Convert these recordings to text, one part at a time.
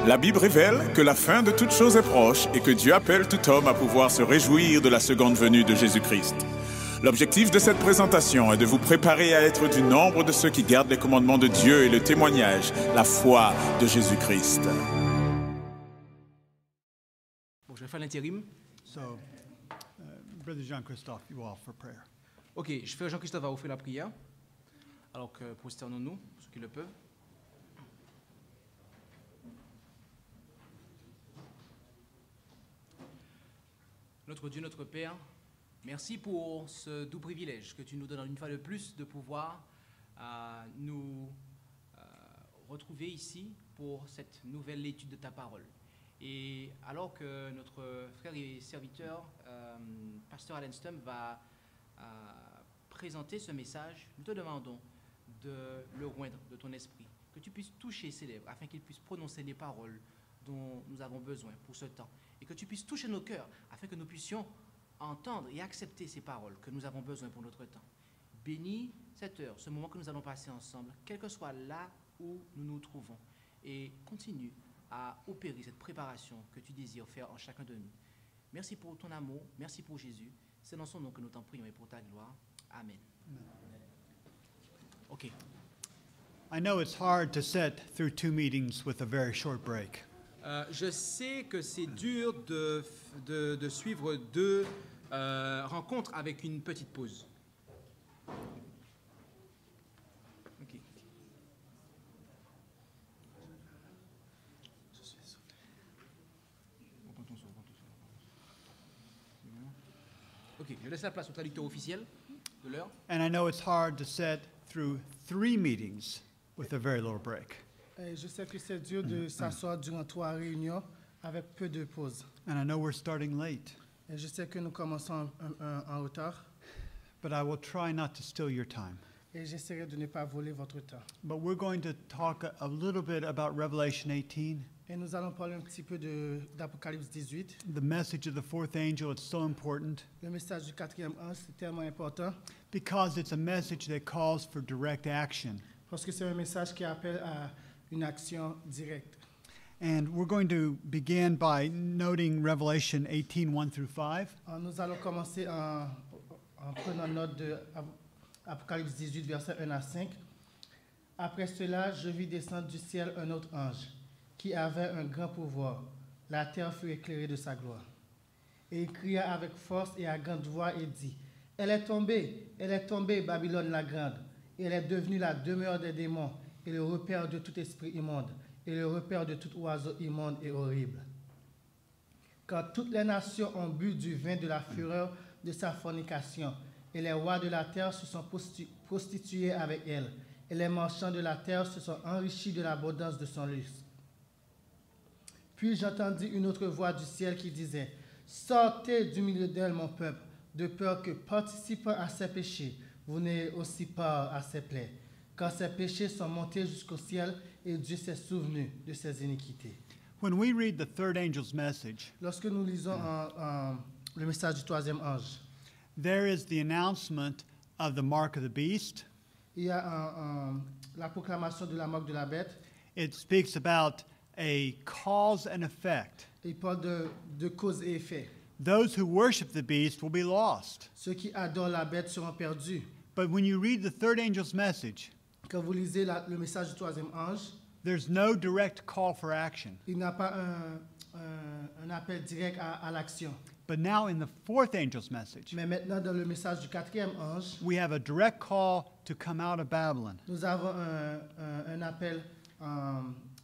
La Bible révèle que la fin de toute chose est proche et que Dieu appelle tout homme à pouvoir se réjouir de la seconde venue de Jésus-Christ. L'objectif de cette présentation est de vous préparer à être du nombre de ceux qui gardent les commandements de Dieu et le témoignage, la foi de Jésus-Christ. Bon, je vais faire l'intérim. So, Brother Jean-Christophe, you all for prayer. Ok, je fais Jean-Christophe va offrir la prière. Alors que prosternons-nous, ceux qui le peuvent. Notre Dieu, notre Père, merci pour ce doux privilège que tu nous donnes une fois de plus de pouvoir nous retrouver ici pour cette nouvelle étude de ta parole. Et alors que notre frère et serviteur, pasteur Allenston, va présenter ce message, nous te demandons de le oindre de ton esprit, que tu puisses toucher ses lèvres afin qu'il puisse prononcer les paroles dont nous avons besoin pour ce temps, et que tu puisses toucher nos cœurs afin que nous puissions entendre et accepter ces paroles que nous avons besoin pour notre temps. Bénis cette heure, ce moment que nous allons passer ensemble, quel que soit là où nous nous trouvons, et continue à opérer cette préparation que tu désires faire en chacun de nous. Merci pour ton amour, merci pour Jésus. C'est dans son nom que nous t'en prions et pour ta gloire. Amen. OK. I know it's hard to sit through 2 meetings with a very short break. Je sais que c'est dur de suivre 2 rencontres avec une petite pause. OK. OK, je laisse la place au traducteur officiel de l'heure. And I know it's hard to sit through 3 meetings with a very little break. Et je sais que c'est dur de s'asseoir durant 3 réunions avec peu de pauses. And I know we're starting late. Et je sais que nous commençons en retard. But I will try not to steal your time. Et j'essaierai de ne pas voler votre temps. But we're going to talk a little bit about Revelation 18. Et nous allons parler un petit peu d'Apocalypse 18. The message of the 4th angel, it's so important Le message du 4e ange, c'est tellement important because it's a message that calls for direct action. parce que c'est un message qui appelle à une action directe. And we're going to begin by noting Revelation 18, 1 through 5. Nous allons commencer en prenant note de Apocalypse 18, versets 1 à 5. Après cela, je vis descendre du ciel un autre ange qui avait un grand pouvoir. La terre fut éclairée de sa gloire. Et il cria avec force et à grande voix et dit, Elle est tombée, Babylone la grande. Et elle est devenue la demeure des démons et le repaire de tout esprit immonde et le repaire de tout oiseau immonde et horrible. Quand toutes les nations ont bu du vin de la fureur de sa fornication, et les rois de la terre se sont prostitués avec elle, et les marchands de la terre se sont enrichis de l'abondance de son luxe. Puis j'entendis une autre voix du ciel qui disait, Sortez du milieu d'elle, mon peuple, de peur que, participant à ses péchés, vous n'ayez aussi part à ses plaies, car ses péchés sont montés jusqu'au ciel, et Dieu s'est souvenu de ses iniquités. When we read the 3rd angel's message, Lorsque nous lisons le message du 3e ange, there is the announcement of the mark of the beast. il y a la proclamation de la marque de la bête. It speaks about a cause and effect. Il parle de cause et effet. Those who worship the beast will be lost. Ceux qui adorent la bête seront perdus. But when you read the 3rd angel's message, Quand vous lisez le message du 3e ange, there's no direct call for action. il n'y a pas un appel direct à l'action. But now in the 4th angel's message, Mais maintenant, dans le message du 4e ange, we have a direct call to come out of Babylon. nous avons un appel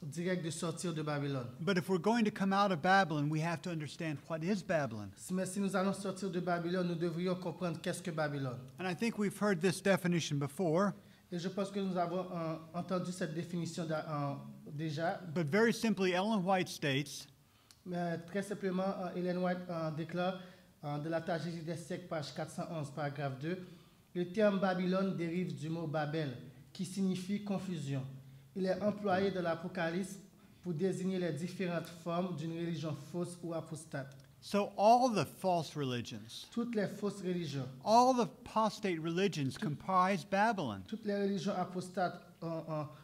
direct de sortir de Babylone. But if we're going to come out of Babylon, we have to understand what is Babylon. Mais si nous allons sortir de Babylone, nous devrions comprendre qu'est-ce que Babylone. And I think we've heard this definition before, Et je pense que nous avons entendu cette définition déjà. but very simply, Ellen White states, Mais très simplement, Ellen White déclare de la tragédie des siècles, page 411, paragraphe 2, le terme Babylone dérive du mot Babel, qui signifie confusion. Il est employé dans l'Apocalypse pour désigner les différentes formes d'une religion fausse ou apostate. so all the false religions, Toutes les fausses religions, all the apostate religions comprise Babylon. toutes les religions apostates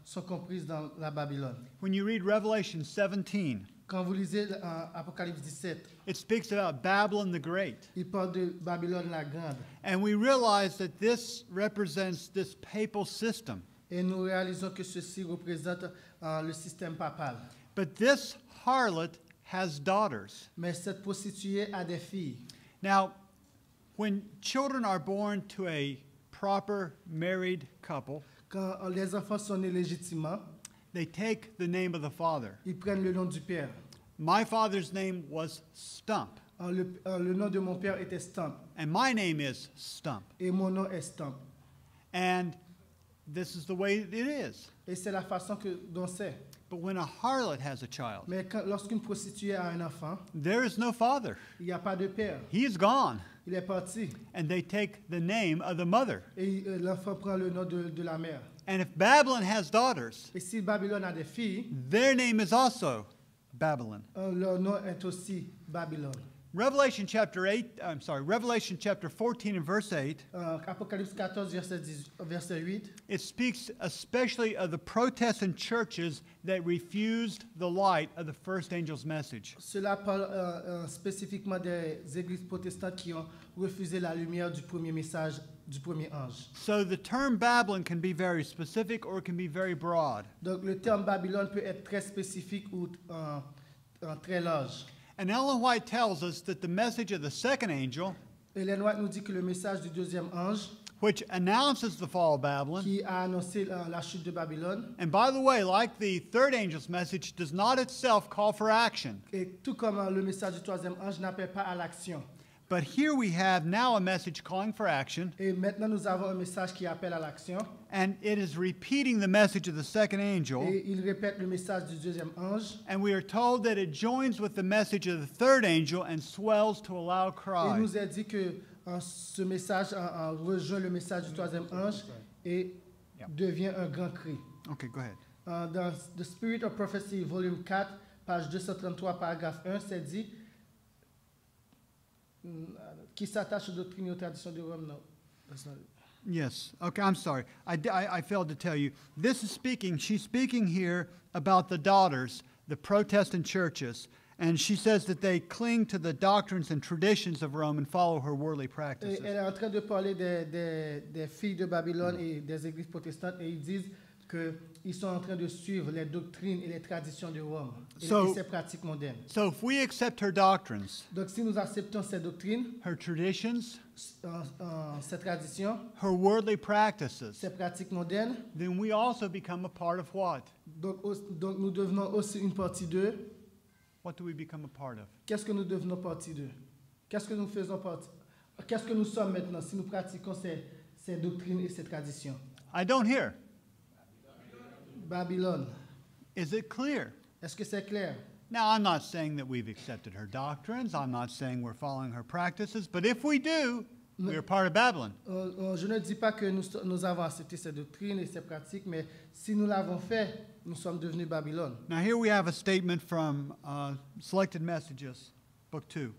sont comprises dans la Babylone. When you read Revelation 17, Quand vous lisez Apocalypse 17, it speaks about Babylon the Great. il parle de Babylone la Grande. And we realize that this represents this papal system. Et nous réalisons que ceci représente le système papal. But this harlot has daughters. Mais cette prostituée a des filles. Now, when children are born to a proper married couple, Quand les enfants sont nés légitimement, they take the name of the father. ils prennent le nom du père. My father's name was Stump, Le nom de mon père était Stump. and my name is Stump. Et mon nom est Stump. And this is the way it is. Et c'est la façon dont c'est. But when a harlot has a child, Mais lorsqu'une prostituée a un enfant, there is no father. il n'y a pas de père. He is gone. Il est parti. And they take the name of the mother. Et l'enfant prend le nom de la mère. And if Babylon has daughters, Et si Babylone a des filles, their name is also Babylon. leur nom est aussi Babylone. Revelation chapter 14 and verse 8, Apocalypse 14, verset 8, it speaks especially of the Protestant churches that refused the light of the first angel's message. cela parle spécifiquement des églises protestantes qui ont refusé la lumière du premier message du premier ange. So the term Babylon can be very specific or it can be very broad. Donc le terme Babylone peut être très spécifique ou très large. And Ellen White tells us that the message of the second angel, Ellen White nous dit que le message du deuxième ange, which announces the fall of Babylon, qui a annoncé la chute de Babylone, and by the way, like the third angel's message, does not itself call for action. et tout comme le message du troisième ange n'appelle pas à l'action. But here we have now a message calling for action, Et maintenant nous avons un message qui appelle à l'action, and it is repeating the message of the second angel. et il répète le message du deuxième ange, And we are told that it joins with the message of the third angel and swells to a loud et il cry. nous est dit que ce message rejoint le message du troisième ange et devient un grand cri. Okay, go ahead. Dans The Spirit of Prophecy, volume 4, page 233, paragraphe 1, c'est dit qui s'attache aux doctrines et aux traditions de Rome. Non, that's not it. Yes. Okay, I'm sorry. I failed to tell you. This is speaking, she's speaking here about the daughters, the Protestant churches, and she says that they cling to the doctrines and traditions of Rome and follow her worldly Et practices. elle est en train de parler des filles de Babylone et des églises protestantes et ils disent qu'ils sont en train de suivre les doctrines et les traditions de Rome et ses pratiques mondaines. So if we accept her doctrines, Donc si nous acceptons ces doctrines, her traditions, ces traditions, her worldly practices, ces pratiques mondaines, then we also become a part of what? donc nous devenons aussi une partie d'eux. What do we become a part of? Qu'est-ce que nous devenons partie d'eux? Qu'est-ce que nous faisons partie? Qu'est-ce que nous sommes maintenant si nous pratiquons ces doctrines et ces traditions? I don't hear. Babylone. Is it clear? Est-ce que c'est clair? Now, I'm not saying that we've accepted her doctrines. I'm not saying we're following her practices. But if we do, we are part of Babylon. Je ne dis pas que nous avons accepté ces doctrines et ces pratiques, mais si nous l'avons fait, nous sommes devenus Babylone. Now, here we have a statement from Selected Messages, Book 2.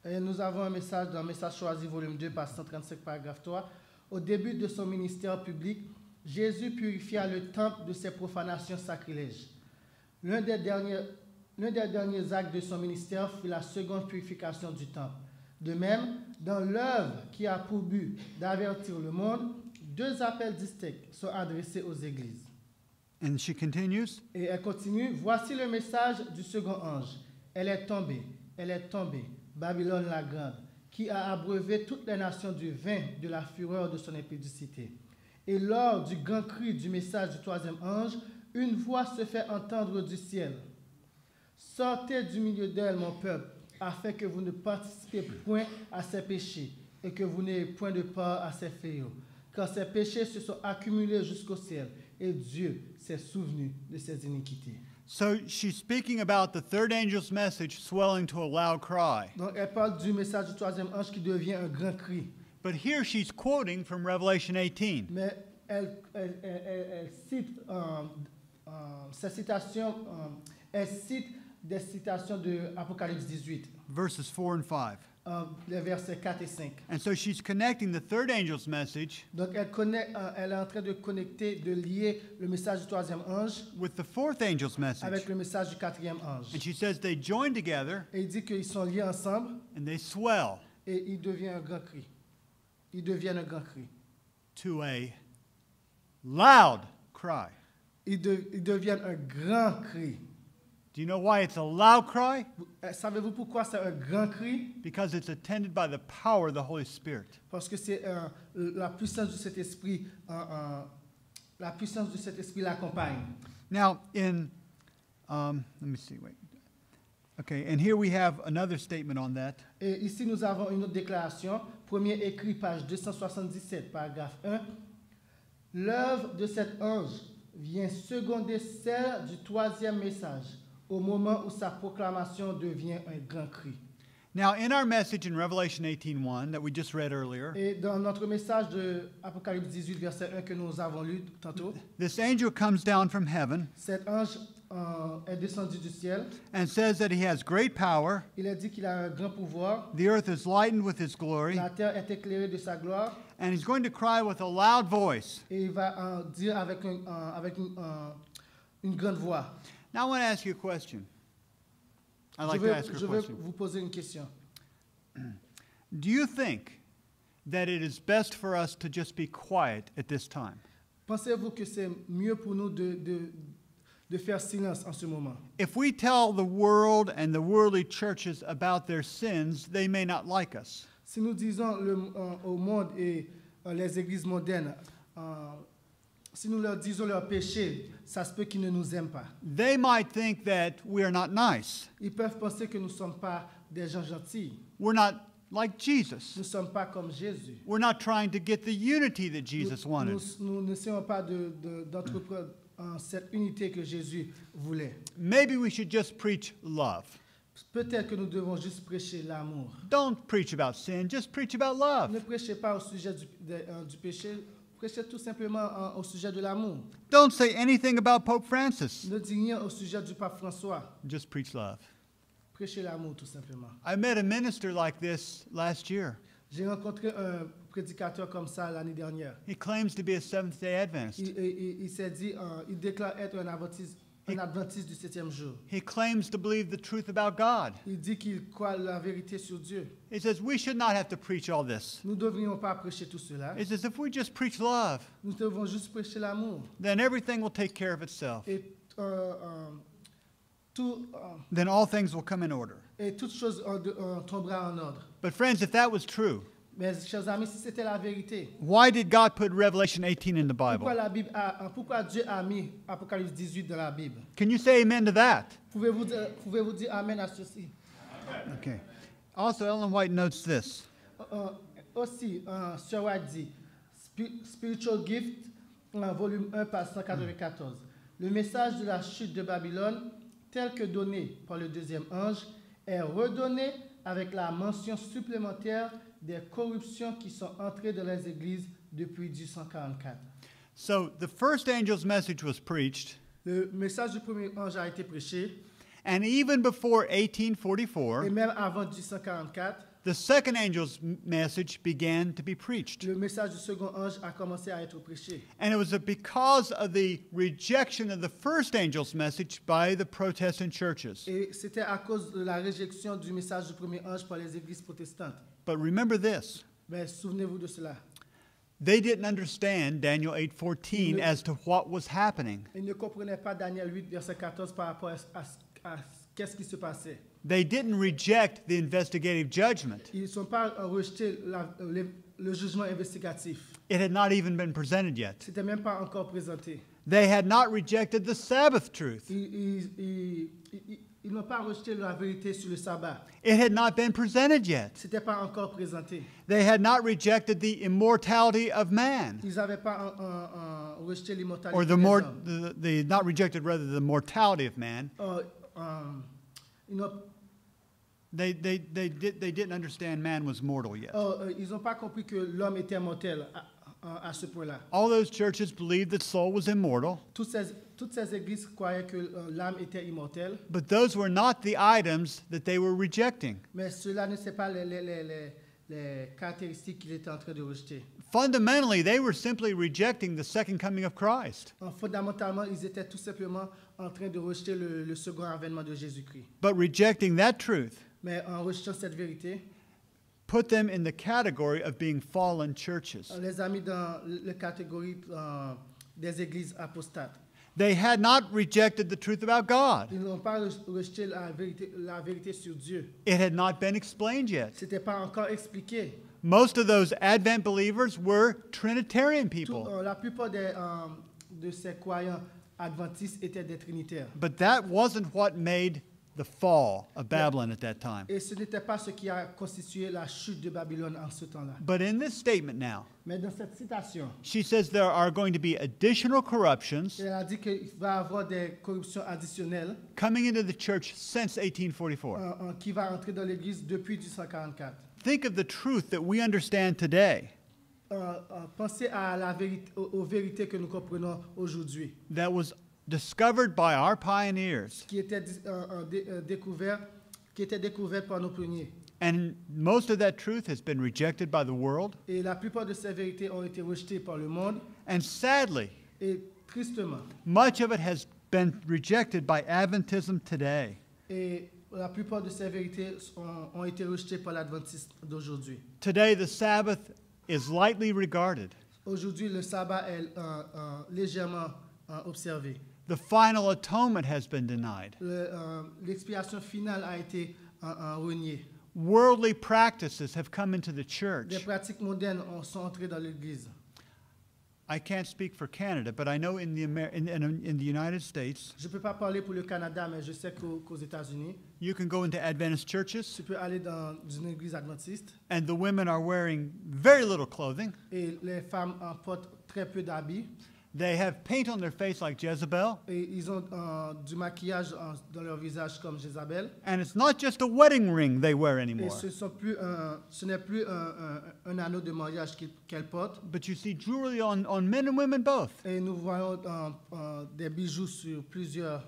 Et nous avons un message dans Message choisi, volume 2, page 135, paragraphe 3. Au début de son ministère public, Jésus purifia le temple de ses profanations sacrilèges. L'un des derniers actes de son ministère fut la seconde purification du temple. De même, dans l'œuvre qui a pour but d'avertir le monde, deux appels distincts sont adressés aux églises. And she continues, Et elle continue, voici le message du second ange. Elle est tombée, Babylone la Grande, qui a abreuvé toutes les nations du vin de la fureur de son impudicité. Et lors du grand cri du message du troisième ange, une voix se fait entendre du ciel. Sortez du milieu d'elle, mon peuple, afin que vous ne participiez point à ses péchés et que vous n'ayez point de part à ses fléaux. Car ses péchés se sont accumulés jusqu'au ciel et Dieu s'est souvenu de ses iniquités. so she's speaking about the third angel's message swelling to a loud cry. Donc elle parle du message du troisième ange qui devient un grand cri. But here she's quoting from Revelation 18. Mais elle cite ces citations, elle cite des citations de Apocalypse 18, Verses 4 and 5. les versets 4 et 5. And so she's connecting the third angel's message Donc elle est en train de connecter, de lier le message du troisième ange with the fourth angel's message. avec le message du quatrième ange. And she says they join together Et il dit qu'ils sont liés ensemble and they swell et il devient un grand cri. Ils deviennent un grand cri. to a loud cry. Ils deviennent un grand cri. Do you know why it's a loud cry? Savez-vous pourquoi c'est un grand cri? Because it's attended by the power of the Holy Spirit. Parce que c'est la puissance de cet esprit, la puissance de cet esprit l'accompagne. Now, let me see, wait. Okay, and here we have another statement on that. Et ici, nous avons une autre déclaration. Premier écrit, page 277, paragraphe 1. L'œuvre de cet ange vient seconder celle du troisième message, au moment où sa proclamation devient un grand cri. Now, in our message in Revelation 18:1 that we just read earlier, Et dans notre message de Apocalypse 18, verset 1 que nous avons lu tantôt, this angel comes down from heaven cet ange est descendu du ciel. and says that he has great power. Il a dit qu'il a un grand pouvoir. The earth is lightened with his glory, La terre est éclairée de sa gloire. and he's going to cry with a loud voice. Et il va dire avec une grande voix. Now, I want to ask you a question. I'd like to ask you Je a veux question. vous poser une question. Do you think that it is best for us to just be quiet at this time? Pensez-vous que c'est mieux pour nous de faire silence en ce moment? If we tell the world and the worldly churches about their sins, they may not like us. Si nous disons au monde et les églises modernes, si nous leur disons leurs péchés, ça se peut qu'ils ne nous aiment pas. They might think that we are not nice. Ils peuvent penser que nous ne sommes pas des gens gentils. We're not like Jesus. Nous ne sommes pas comme Jésus. We're not trying to get the unity that Jesus wanted. Nous n'essayons pas d'entreprendre cette unité que Jésus voulait. Maybe we should just preach love. Peut-être que nous devons juste prêcher l'amour. Don't preach about sin, just preach about love. Ne prêchez pas au sujet du péché, prêchez tout simplement au sujet de l'amour. Don't say anything about Pope Francis. Ne dis rien au sujet du pape François. Just preach love. Prêchez l'amour tout simplement. I met a minister like this last year. J'ai rencontré un prédicateur comme ça l'année dernière. He claims to be a Seventh-day Adventist. Il s'est dit, il déclare être un adventiste du 7e jour. He claims to believe the truth about God. Il dit qu'il croit la vérité sur Dieu. He says we should not have to preach all this. Nous ne devrions pas prêcher tout cela. He says if we just preach love, Nous devons juste prêcher l'amour. then everything will take care of itself. Et Then all things will come in order. et toute chose tombera en ordre. But friends, if that was true, Mais chers amis, si c'était la vérité, why did God put Revelation 18 in the Bible? pourquoi Dieu a mis Apocalypse 18 dans la Bible? Can you say amen to that? Pouvez-vous dire amen à ceci? Okay. Also, Ellen White notes this. Aussi, Sir White dit, Spiritual Gift, volume 1, page 194. Le message de la chute de Babylone, tel que donné par le deuxième ange, est redonné avec la mention supplémentaire des corruptions qui sont entrées dans les églises depuis 1844. So the first angel's message was preached, Le message du premier ange a été prêché, and even before et 1844, même avant 1844, the second angel's message began to be preached. le message du second ange a commencé à être prêché. And it was because of the rejection of the first angel's message by the Protestant churches. Et c'était à cause de la réjection du message du premier ange par les églises protestantes. But remember this. Mais souvenez-vous de cela. They didn't understand Daniel 8:14 No. as to what was happening. Ils ne comprenaient pas Daniel 8, verset 14 par rapport à qu'est-ce qui se passait. They didn't reject the investigative judgment. Ils ne sont pas rejeté le jugement investigatif. It had not even been presented yet. C'était même pas encore présenté. They had not rejected the Sabbath truth. Ils n'ont pas rejeté la vérité sur le sabbat. It had not been presented yet. C'était pas encore présenté. They had not rejected the immortality of man. Ils n'avaient pas rejeté l'immortalité Or des hommes. not rejected rather the mortality of man. Ils n'ont They didn't understand man was mortal yet. ils n'ont pas compris que l'homme était mortel à ce point-là. All those churches believed that soul was immortal, Toutes ces églises croyaient que l'âme était immortelle, but those were not the items that they were rejecting. mais cela ne sont pas les caractéristiques qu'il était en train de rejeter. Fundamentally, they were simply rejecting the second coming of Christ. Fondamentalement, ils étaient tout simplement en train de rejeter le second avènement de Jésus-Christ. But rejecting that truth Mais en rejetant cette vérité, put them in the category of being fallen churches. on les a mis dans la catégorie des églises apostates. They had not rejected the truth about God. Ils n'ont pas rejeté la vérité sur Dieu. It had not been explained yet. Ce n'était pas encore expliqué. Most of those Advent believers were Trinitarian people. La plupart de ces croyants adventistes étaient des trinitaires. But that wasn't what made the fall of Babylon at that time. Et ce n'était pas ce qui a constitué la chute de Babylone en ce temps-là. But in this statement now, Mais dans cette citation, she says there are going to be additional corruptions elle a dit qu'il va y avoir des corruptions additionnelles coming into the church since 1844. qui va entrer dans l'Église depuis 1844. Think of the truth that we understand today Pensez à aux vérités que nous comprenons aujourd'hui, that was discovered by our pioneers. qui étaient découvertes par nos pionniers. And most of that truth has been rejected by the world. Et la plupart de ces vérités ont été rejetées par le monde. And sadly, Et tristement, much of it has been rejected by Adventism today. et la plupart de ces vérités ont été rejetées par l'adventiste d'aujourd'hui. Today, the Sabbath is lightly regarded. Aujourd'hui, le sabbat est légèrement observé. The final atonement has been denied. L'expiation finale a été reniée. Worldly practices have come into the Des church. pratiques modernes sont entrées dans l'Église. I can't speak for Canada, but I know in the United States, Je ne peux pas parler pour le Canada, mais je sais qu'aux États-Unis, you can go into Adventist churches, tu peux aller dans une église adventiste and the women are wearing very little clothing. et les femmes en portent très peu d'habits They have paint on their face like Jezebel. et ils ont du maquillage dans leur visage comme Jézabel. And it's not just a wedding ring they wear Et anymore. ce n'est plus un anneau de mariage qu'elles portent. But you see jewelry on men and women both. Et nous voyons des bijoux sur plusieurs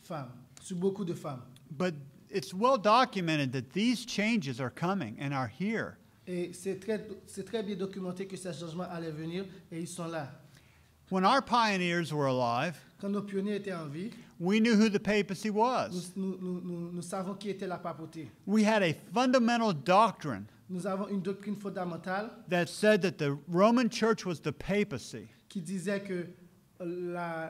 femmes, sur beaucoup de femmes. But it's well documented that these changes are coming and are here. Et c'est très bien documenté que ces changements allaient venir et ils sont là. When our pioneers were alive, Quand nos pionniers étaient en vie, we knew who the papacy was. nous savons qui était la papauté. We had a fundamental doctrine Nous avons une doctrine fondamentale that said that the Roman Church was the papacy, qui disait que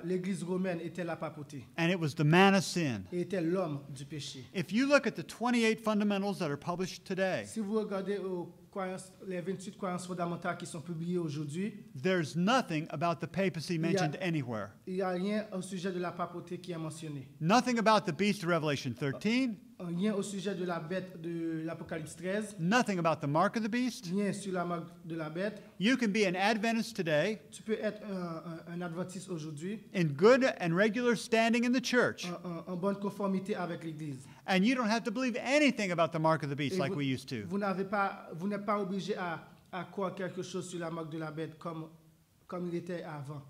l'Église romaine était la papauté and it was the man of sin. et était l'homme du péché. If you look at the 28 fundamentals that are published today, Si vous regardez les 28 croyances fondamentales qui sont publiées aujourd'hui, there's nothing about the papacy mentioned anywhere. il n'y a rien au sujet de la papauté qui est mentionné. Nothing about the beast of Revelation 13, Rien au sujet de la bête de l'Apocalypse 13, nothing about the mark of the beast. rien sur la marque de la bête. You can be an Adventist today Tu peux être un adventiste aujourd'hui, in good and regular standing in the church, en bonne conformité avec l'Église. and you don't have to believe anything about the mark of the beast Et like we used to. vous n'êtes pas obligé à croire quelque chose sur la marque de la bête comme il était avant.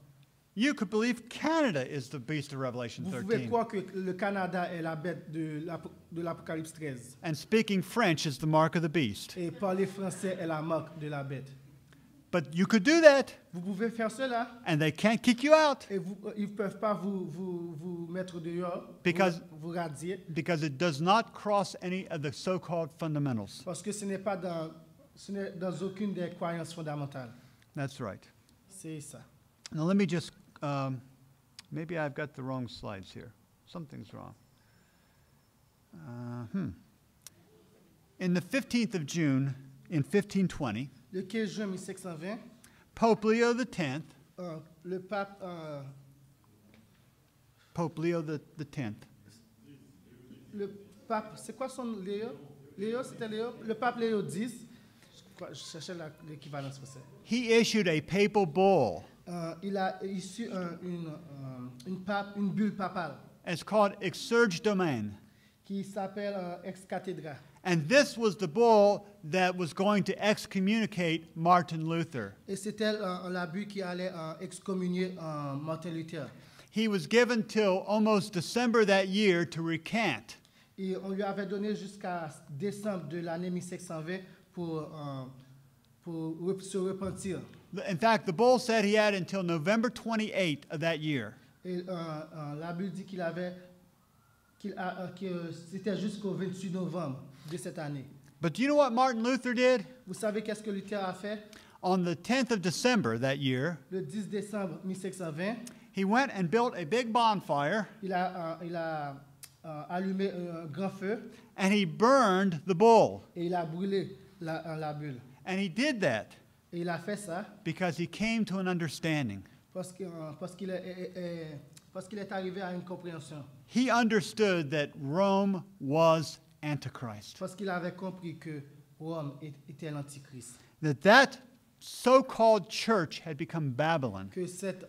You could believe Canada is the beast of Revelation Vous pouvez 13, croire que le Canada est la bête de l'Apocalypse 13 and speaking French is the mark of the beast. et parler français est la marque de la bête. But you could do that, Vous pouvez faire cela and they can't kick you out et ils ne peuvent pas vous mettre dehors, Because- vous radier, because it does not cross any of the so-called fundamentals. parce que ce n'est dans aucune des croyances fondamentales. That's right. C'est ça. Now let me just, maybe I've got the wrong slides here. Something's wrong. In the 15th of June, in 1520, Le 15 juin 1520, Pope Leo X, le pape c'est quoi son Léo? C'était Léo? Le pape Léo X, je cherchais l'équivalence française. he issued a papal bull. Il a issu une bulle papale It's called Exsurge Domain. qui s'appelle Ex Cathedra. And this was the bull that was going to excommunicate Martin Luther. Et c'était l'abus qui allait excommunier Martin Luther. He was given till almost December that year to recant. Et on lui avait donné jusqu'à décembre de l'année 1520 pour se repentir. In fact, the bull said he had until November 28 of that year. Et la Bible dit que c'était jusqu'au 28 novembre de cette année. But do you know what Martin Luther did? Vous savez qu'est-ce que Luther a fait? On the 10th of December that year, Le 10 décembre 1520, he went and built a big bonfire il a allumé un grand feu and he burned the bull. et il a brûlé la bulle. And he did that Et il a fait ça because he came to an understanding. parce qu'il est arrivé à une compréhension. He understood that Rome was Antichrist. Parce qu'il avait compris que Rome était l'Antichrist. That so-called church had become Babylon. Que cette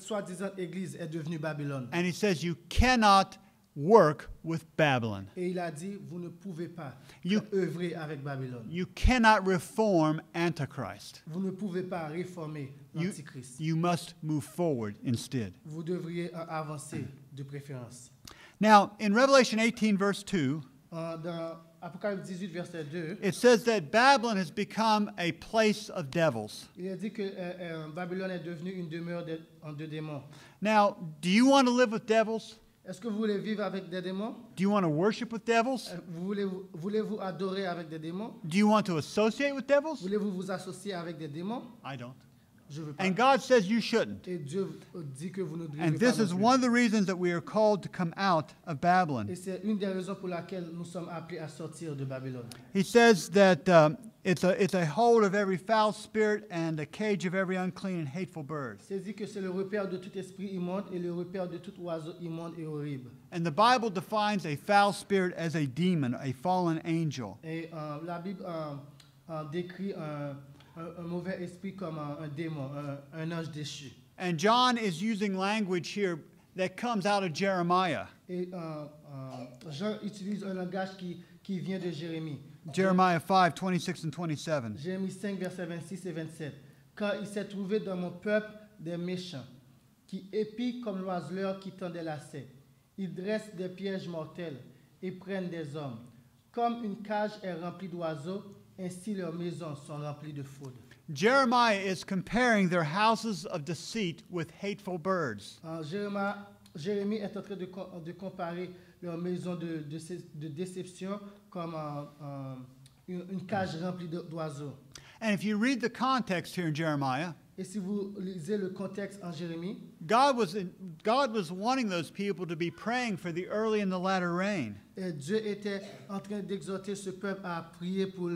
soi-disant église est devenue Babylone. And he says you cannot work with Babylon. Et il a dit, vous ne pouvez pas You- œuvrer avec Babylone. You cannot reform Antichrist. Vous ne pouvez pas réformer l'Antichrist. You must move forward instead. Vous devriez avancer de préférence. Now, in Revelation 18, verse 2, Dans Apocalypse 18, verset 2, it says that Babylon has become a place of devils. il est dit que Babylone est devenue une demeure de démons. Now, do you want to live with devils? Est-ce que vous voulez vivre avec des démons? Do you want to worship with devils? Voulez-vous adorer avec des démons? Do you want to associate with devils? Voulez-vous vous associer avec des démons? I don't. Je veux pas. And God says you shouldn't. Et Dieu dit que vous ne devez And pas this non is plus. one of the reasons that we are called to come out of Babylon. Et c'est une des raisons pour laquelle nous sommes appelés à sortir de Babylone. He says that it's a hold of every foul spirit and a cage of every unclean and hateful bird. C'est dit que c'est le repère de tout esprit immonde et le repère de tout oiseau immonde et horrible. And the Bible defines a foul spirit as a demon, a fallen angel. Et la Bible décrit un mauvais esprit comme un démon, un ange déchu. And John is using language here that comes out of Jeremiah. Et Jean utilise un langage qui vient de Jérémie. Jeremiah 5, 26 and 27. Jérémie 5, versets 26 et 27. Car il s'est trouvé dans mon peuple des méchants, qui épient comme l'oiseleur qui tend des lacets. Ils dressent des pièges mortels et prennent des hommes. Comme une cage est remplie d'oiseaux, ainsi leurs maisons sont remplies de foudre. Jeremiah is comparing their houses of deceit with hateful birds. Jérémie est en train de comparer leurs maisons de déception comme une cage remplie d'oiseaux. And if you read the context here in Jeremiah, Et si vous lisez le contexte en Jérémie, God was wanting those people to be praying for the early and the latter rain. Dieu était en train d'exhorter ce peuple à prier pour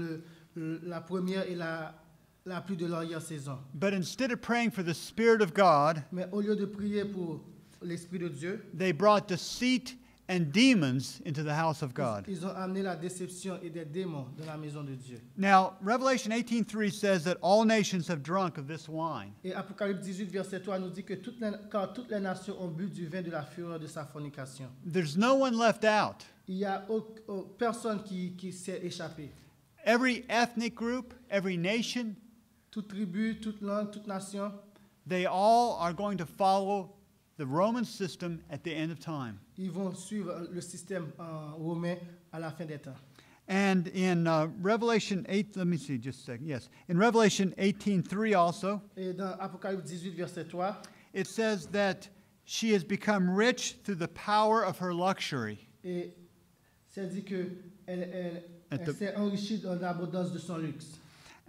la première et la pluie de l'arrière-saison. But instead of praying for the Spirit of God, Mais au lieu de prier pour l'Esprit de Dieu, they brought deceit and demons into the house of God. ils ont amené la déception et des démons dans la maison de Dieu. Now, Revelation 18:3 says that all nations have drunk of this wine. Et Apocalypse 18, verset 3 nous dit que car toutes les nations ont bu du vin de la fureur de sa fornication. There's no one left out. Il n'y a personne qui s'est échappé. Every ethnic group, every nation, Toute tribu, toute langue, toute nation, they all are going to follow the Roman system at the end of time. ils vont suivre le système romain à la fin des temps. And in Revelation 8, let me see just a second. Yes. In Revelation 18:3 also, Et dans Apocalypse 18, verset 3, it says that she has become rich through the power of her luxury. et c'est dit qu'elle At the- s'est enrichie dans l'abondance de son luxe.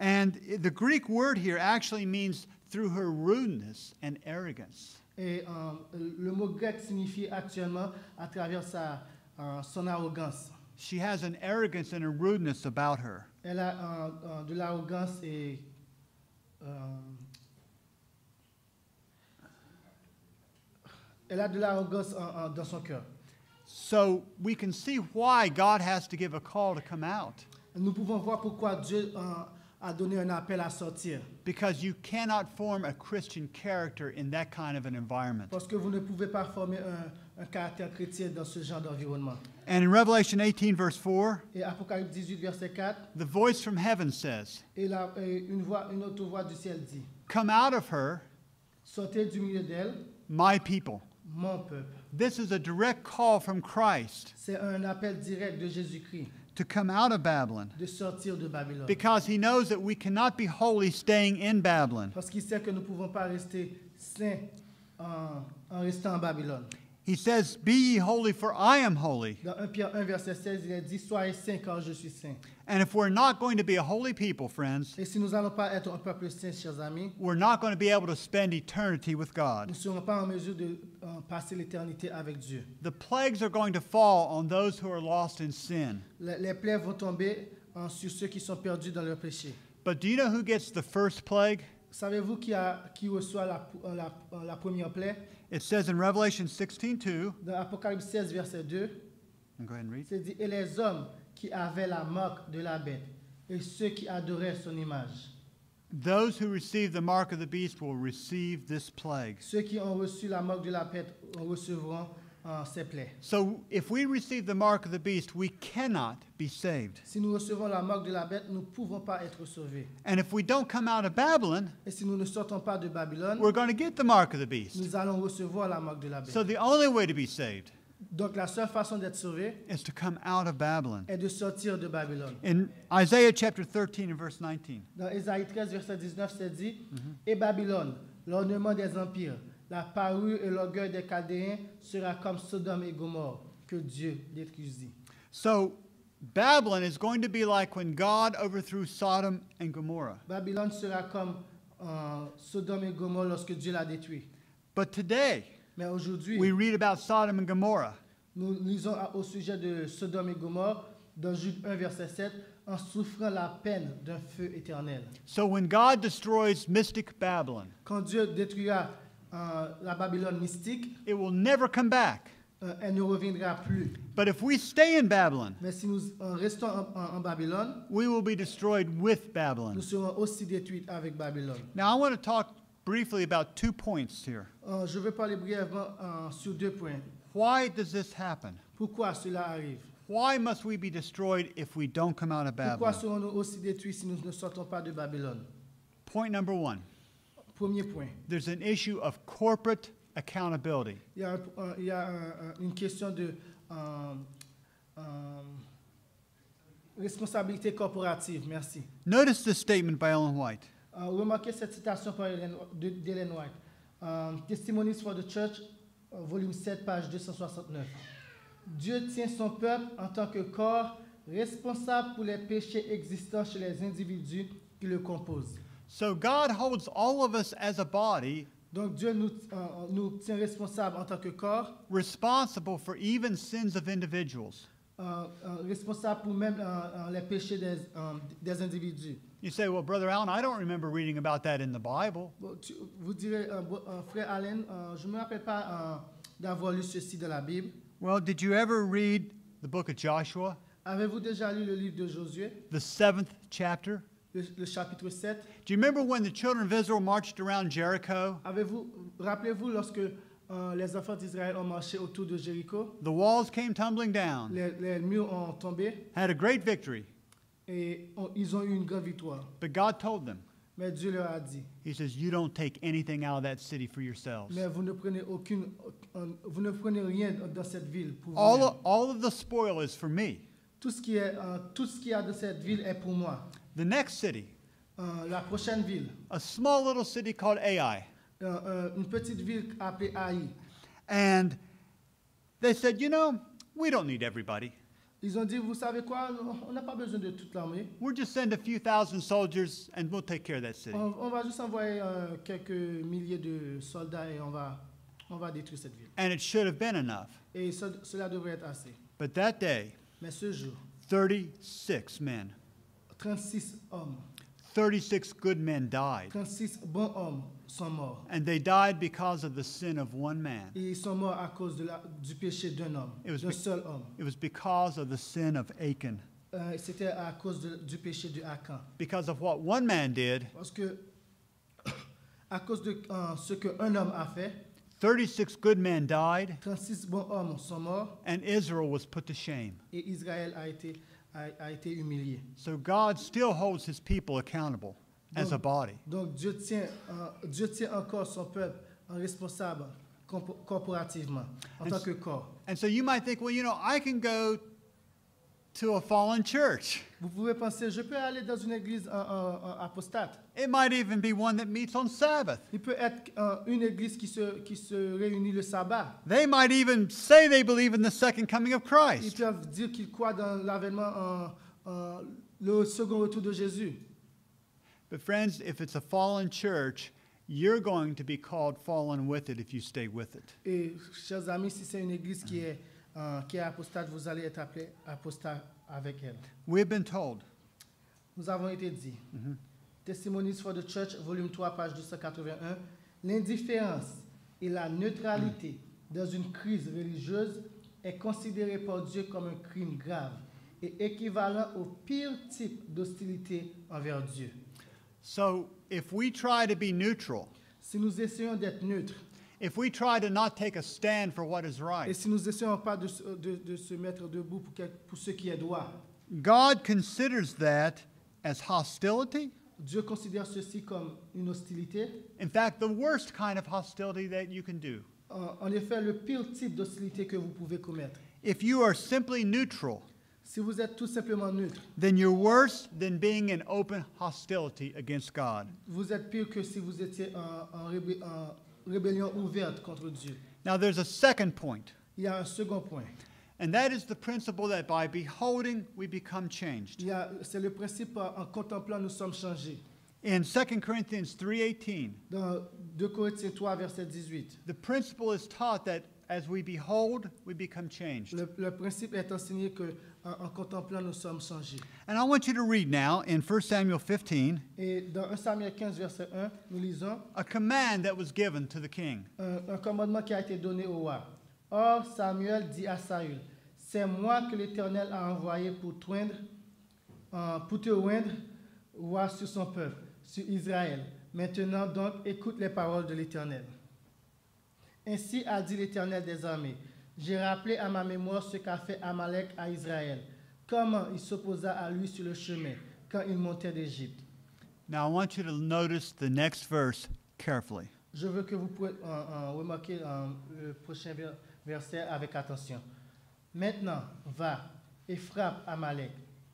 And the Greek word here actually means through her rudeness and arrogance. Et le mot grec signifie actuellement à travers son arrogance. She has an arrogance and a rudeness about her. Elle a de l'arrogance et elle a de l'arrogance dans son cœur. So we can see why God has to give a call to come out. Nous pouvons voir pourquoi Dieu a donné un appel à sortir. Because you cannot form a Christian character in that kind of an environment. Parce que vous ne pouvez pas former un caractère chrétien dans ce genre d'environnement. And in Revelation 18, verse 4, Et Apocalypse 18, verset 4, the voice from heaven says, et une autre voix du ciel dit, "Come out of her, sortez du milieu d'elle, my people." mon peuple. This is a direct call from Christ C'est un appel direct de Jésus-Christ to come out of Babylon, de sortir de Babylone. because he knows that we cannot be holy staying in Babylon. Parce qu'il sait que nous ne pouvons pas rester saints en restant en Babylone. He says, "Be ye holy, for I am holy." Dans 1 Pierre 1, verset 16, il est dit, soyez saints car je suis saint. And if we're not going to be a holy people, friends, Et si nous n'allons pas être un peuple saint, chers amis, we're not going to be able to spend eternity with God. nous ne serons pas en mesure de passer l'éternité avec Dieu. The plagues are going to fall on those who are lost in sin. Les plaies vont tomber sur ceux qui sont perdus dans leur péché. But do you know who gets the first plague? Savez-vous qui reçoit la première plaie? It says in Revelation 16:2. Dans Apocalypse 16, verset 2, Go ahead and read. c'est dit, et les hommes qui avaient la marque de la bête et ceux qui adoraient son image. Those who receive the mark of the beast will receive this plague. Ceux qui ont reçu la marque de la bête recevront ces plaies. So if we receive the mark of the beast, we cannot be saved. Si nous recevons la marque de la bête, nous ne pouvons pas être sauvés. And if we don't come out of Babylon, Et si nous ne sortons pas de Babylone, we're going to get the mark of the beast. nous allons recevoir la marque de la bête. So the only way to be saved Donc la seule façon d'être sauvé is to come out of Babylon. est de sortir de Babylone. In Isaiah chapter 13 and verse 19, Dans Ésaïe 13, verset 19, c'est dit, et Babylone, l'ornement des empires, la parure et l'orgueil des Chaldéens sera comme Sodome et Gomorrhe, que Dieu détruisit. so Babylon is going to be like when God overthrew Sodom and Gomorrah. Babylone sera comme Sodome et Gomorrhe lorsque Dieu l'a détruit. But today, Mais aujourd'hui, we read about Sodom and Gomorrah. nous lisons au sujet de Sodome et Gomorrhe, dans Jude 1, verset 7, en souffrant la peine d'un feu éternel. So when God destroys mystic Babylon, Quand Dieu détruira la Babylone mystique, it will never come back. elle ne reviendra plus. But if we stay in Babylon, Mais si nous restons en Babylone, we will be destroyed with Babylon. nous serons aussi détruits avec Babylone. Now, I want to talk briefly about 2 points here. Je vais parler brièvement sur 2 points. Why does this happen? Pourquoi cela arrive? Why must we be destroyed if we don't come out of Pourquoi Babylon? serons-nous aussi détruits si nous ne sortons pas de Babylone? Point number 1. Premier point. There's an issue of corporate accountability. Il y a une question de responsabilité corporative. Merci. Notice this statement by Ellen White. Remarquez cette citation par d'Ellen White. Testimonies for the Church, volume 7, page 269. Dieu tient son peuple en tant que corps responsable pour les péchés existants chez les individus qui le composent. So God holds all of us as a body Donc Dieu nous tient responsables en tant que corps, responsible for even sins of individuals. responsables pour même les péchés des individus. You say, well, Brother Allen, I don't remember reading about that in the Bible. Bon, vous direz, frère Allen, je ne me rappelle pas d'avoir lu ceci dans la Bible. Well, did you ever read the book of Joshua, Avez-vous déjà lu le livre de Josué, the 7th chapter? le chapitre 7? Do you remember when the children of Israel marched around Jericho? Rappelez-vous lorsque les enfants d'Israël ont marché autour de Jéricho, The walls came tumbling down, les murs ont tombé had a great victory. et ils ont eu une grande victoire. But God told them, Mais Dieu leur a dit, He says, you don't take anything out of that city for yourselves. mais vous ne prenez rien dans cette ville pour vous. All of the spoil is for me. Tout ce qu'il y a dans cette ville est pour moi. The next city, La prochaine ville, a small little city called Ai. une petite ville appelée Haï. And they said, you know, we don't need everybody. Ils ont dit, vous savez quoi, on n'a pas besoin de toute l'armée. We'll just send a few thousand soldiers and we'll take care of that city. On va juste envoyer quelques milliers de soldats et on va détruire cette ville. And it should have been enough. Et cela devrait être assez. But that day, Mais ce jour, 36 men, 36 hommes, 36 good men died. 36 bons hommes sont morts. And they died because of the sin of one man. Et ils sont morts à cause du péché d'un homme, d'un seul homme. It was because of the sin of Achan. C'était à cause du péché de Achan. Because of what one man did, Parce que, à cause de ce qu'un homme a fait, 36 good men died, 36 bons hommes sont morts and Israel was put to shame. et Israël a été humilié. So God still holds his people accountable as a body. Donc Dieu tient encore son peuple responsable corporativement, en tant que corps. And so you might think, well, you know, I can go to a fallen church. Vous pouvez penser, je peux aller dans une église apostate. It might even be one that meets on Sabbath. Il peut être une église qui se réunit le sabbat. They might even say they believe in the second coming of Ils Christ. peuvent dire qu'ils croient dans l'avènement, le second retour de Jésus. But friends, if it's a fallen church, you're going to be called fallen with it if you stay with it. Et chers amis, si c'est une église qui est apostate, vous allez être appelés apostat avec elle. We've been told. Nous avons été dit. Testimonies for the Church, volume 3, page 281. L'indifférence et la neutralité dans une crise religieuse est considérée par Dieu comme un crime grave et équivalent au pire type d'hostilité envers Dieu. So if we try to be neutral, Si nous essayons d'être neutres, if we try to not take a stand for what is et right, si nous essayons pas de se mettre debout pour ce qui est droit, God considers that as hostility. Dieu considère ceci comme une hostilité. In fact, the worst kind of hostility that you can do. En effet, le pire type d'hostilité que vous pouvez commettre. If you are simply neutral, Si vous êtes tout simplement neutre, then you're worse than being in open hostility against God. vous êtes pire que si vous étiez en rébellion ouverte contre Dieu. Now, there's a second point, Il y a un second point. and that is the principle that by beholding, we become changed. C'est le principe, en contemplant, nous sommes changés. In 2 Corinthians 3:18, Dans 2 Corinthiens 3, verset 18, the principle is taught that as we behold, we become changed. le principe est enseigné que en contemplant, nous sommes changés. And I want you to read now in 1 Samuel 15 Et dans 1 Samuel 15, verset 1, nous lisons a command that was given to the king. un commandement qui a été donné au roi. Or, Samuel dit à Saül, c'est moi que l'Éternel a envoyé pour te oindre, roi sur son peuple, sur Israël. Maintenant donc, écoute les paroles de l'Éternel. Ainsi a dit l'Éternel des armées, j'ai rappelé à ma mémoire ce qu'a fait Amalek à Israël, comment il s'opposa à lui sur le chemin, quand il montait d'Égypte. Now I want you to notice the next verse carefully. Je veux que vous puissiez remarquer le prochain verset avec attention. Maintenant, va et frappe Amalek,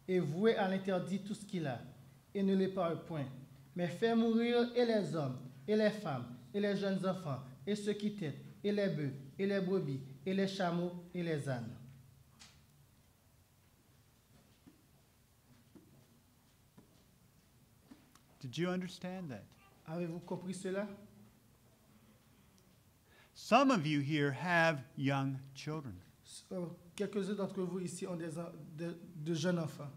et vouez à l'interdit tout ce qu'il a, et ne l'épargne point, mais fais mourir et les hommes, et les femmes, et les jeunes enfants, et ceux qui têtent, et les bœufs, et les brebis, et les chameaux, et les ânes. Did you understand that? Avez-vous compris cela? Some of you here have young children. Quelques-uns d'entre vous ici ont de jeunes enfants.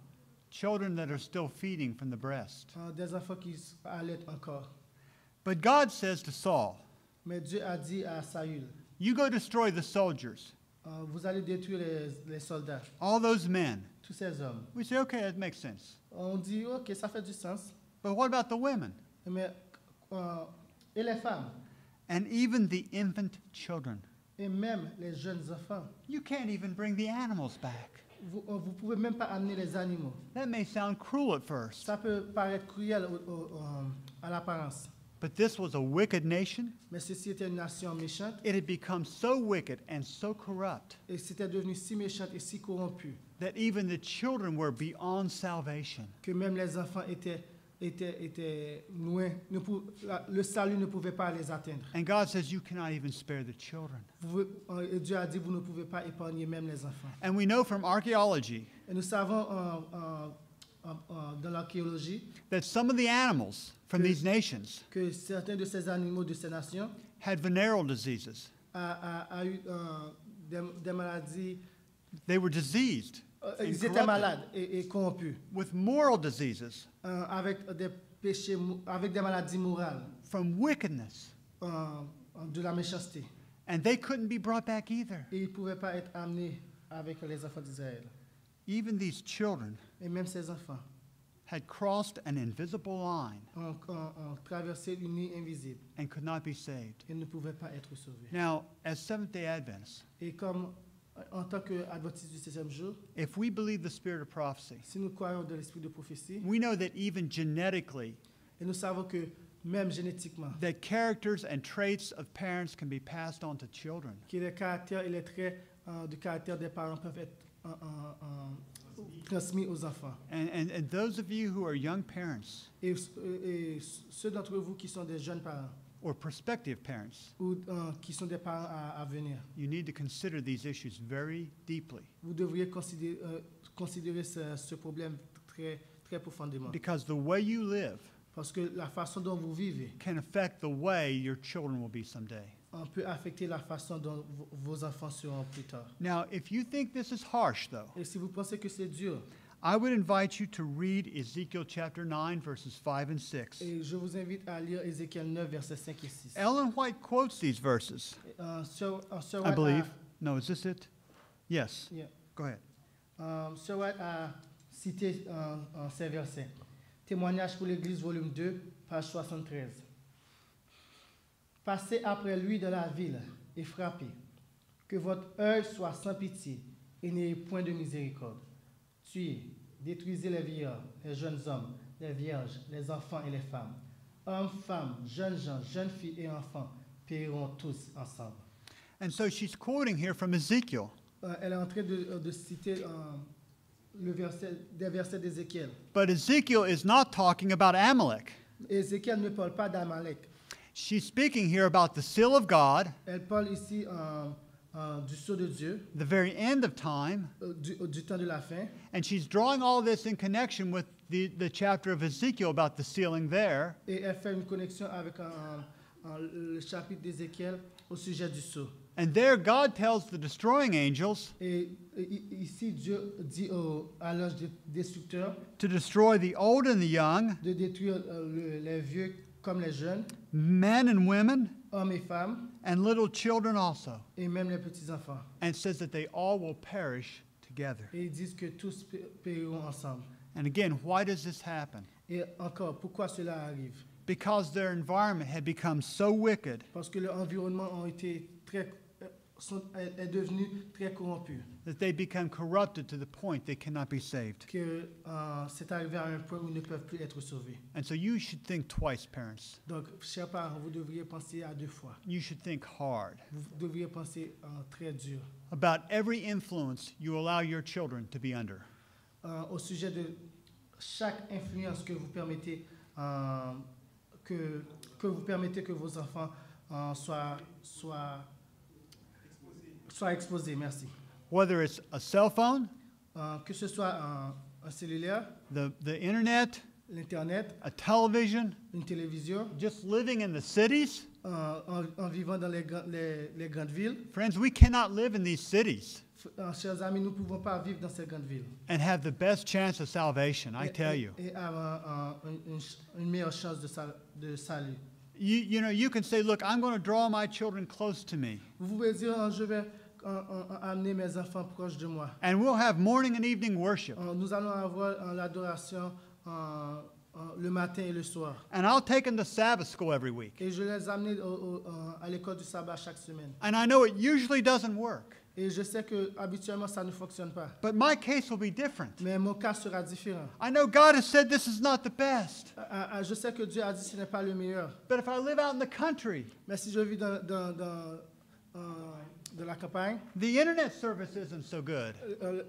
Children that are still feeding from the breast. Des enfants qui allaitent encore. But God says to Saul, Mais Dieu a dit à Saül, you go destroy the soldiers, vous allez détruire les soldats, all those men. tous ces hommes. We say, okay, that makes sense. On dit, ok, ça fait du sens. But what about the women? Mais, et les femmes, And even the infant children? et même les jeunes enfants. You can't even bring the animals back. Vous ne pouvez même pas amener les animaux. That may sound cruel at first, Ça peut paraître cruel à l'apparence. but this was a wicked nation. Mais ceci était une nation méchante. It had become so wicked and so corrupt Et c'était devenu si méchante et si corrompu that even the children were beyond salvation. que même les enfants étaient loin. Le salut ne pouvait pas les atteindre. And God says you cannot even spare the children. Et Dieu a dit, vous ne pouvez pas épargner même les enfants. And we know from archaeology Et nous savons dans l'archéologie that some of the animals from these nations que certains de ces animaux de ces nations had venereal diseases. a eu des maladies. They were diseased Ils and étaient corrupted malades et corrompus, with moral diseases avec des péchés, avec des maladies morales, from wickedness. de la méchanceté. And they couldn't be brought back either. Et ils ne pouvaient pas être amenés avec les enfants d'Israël. Even these children Et même ces enfants, had crossed an invisible line ont traversé une ligne invisible and could not be saved. et ne pouvaient pas être sauvés. Now, as Seventh-day Adventists, Et comme en tant qu'adventistes du 7e jour, if we believe the spirit of prophecy, si nous croyons dans l'esprit de prophétie, we know that even genetically, et nous savons que même génétiquement, that characters and traits of parents can be passed on to children. que les caractères et les traits du caractère des parents peuvent être transmis aux enfants. And those of you who are young parents Et ceux d'entre vous qui sont des jeunes parents or prospective parents, ou qui sont des parents à venir, you need to consider these issues very deeply vous devriez considérer ce problème très, très profondément. because the way you live Parce que la façon dont vous vivez can affect the way your children will be someday. peut affecter la façon dont vos enfants seront plus tard. Now, if you think this is harsh, though, Et si vous pensez que c'est dur, I would invite you to read Ezekiel chapter 9, verses 5 and 6. et je vous invite à lire Ézéchiel 9, versets 5 et 6. Ellen White quotes these verses, Sir I White believe. No, is this it? Yes. Yeah. Go ahead. Sir White a cité ces versets. Témoignage pour l'Église, volume 2, page 73. Passez après lui dans la ville et frappez. Que votre œil soit sans pitié et n'ayez point de miséricorde. Tuez, détruisez les vieillards, les jeunes hommes, les vierges, les enfants et les femmes. Hommes, femmes, jeunes gens, jeunes filles et enfants périront tous ensemble. And so she's quoting here from Ezekiel. Elle est en train de citer des versets d'Ézéchiel. But Ezekiel is not talking about Amalek. Ézéchiel ne parle pas d'Amalek. She's speaking here about the seal of God, Elle parle ici du sceau de Dieu, the very end of time, du temps de la fin. and she's drawing all this in connection with the chapter of Ezekiel about the sealing there. Et elle fait une connexion avec le chapitre d'Ézéchiel au sujet du sceau. And there God tells the destroying angels Et ici, Dieu dit à l'ange destructeur to destroy the old and the young, de détruire les vieux comme les jeunes, men and women, hommes et femmes, and little children also. et même les petits-enfants. And it says that they all will perish together. Et ils disent que tous périront ensemble. And again, why does this happen? Et encore, pourquoi cela arrive? Because their environment had become so wicked Parce que leur environnement est devenu très corrompu. that they become corrupted to the point they cannot be saved. Que c'est arrivé à un point où ils ne peuvent plus être sauvés. And so you should think twice, parents. Donc, chers parents, vous devriez penser à 2 fois. You should think hard Vous devriez penser très dur about every influence you allow your children to be under. au sujet de chaque influence que vous permettez que vos enfants soient exposés. Merci. Whether it's a cell phone, Que ce soit un cellulaire, the internet, l'Internet, a television, une télévision, just living in the cities. en vivant dans les grandes villes. Friends, we cannot live in these cities Chers amis, nous ne pouvons pas vivre dans ces grandes villes. and have the best chance of salvation, I tell you. Et avoir une meilleure chance de salut. You know, you can say, look, I'm going to draw my children close to me. Vous pouvez dire, je vais amener mes enfants proches de moi. And we'll have morning and evening worship. Nous allons avoir l'adoration le matin et le soir. And I'll take them to Sabbath school every week. Et je les amène à l'école du sabbat chaque semaine. And I know it usually doesn't work. Et je sais que habituellement ça ne fonctionne pas. But my case will be different. Mais mon cas sera différent. I know God has said this is not the best. Je sais que Dieu a dit que ce n'est pas le meilleur. But if I live out in the country, Mais si je vis dans la campagne, the internet service isn't so good.